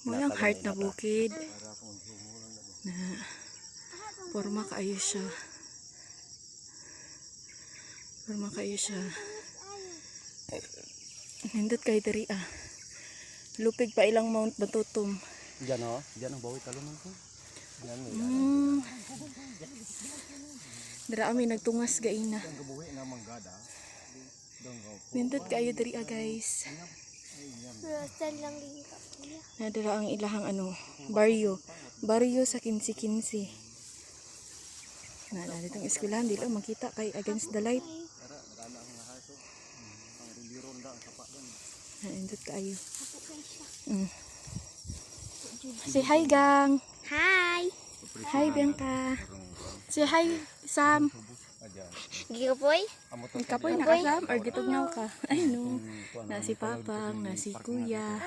Walang heart na bukid. Na forma kaayo siya. Forma kaayo siya. Nindot kay diri ah. Lupig pa ilang Mount Batutum. Diyan oh, diyan ang bawi talungan ko. Diyan mo. Dira ami nagtungas gaina. Nindot kaayo diri ah guys. Nadala ang ilahang baryo. Baryo sa 15-15. Nadala itong eskwelahan dilo makita kay against the light. Nindot kaayo. Say hi gang. Hi. Hi Bianca. Say hi Sam. Gikapoy? Kapoy na ka Sam or gitugnaw ka? Ay no. Na si Papang, na si Kuya.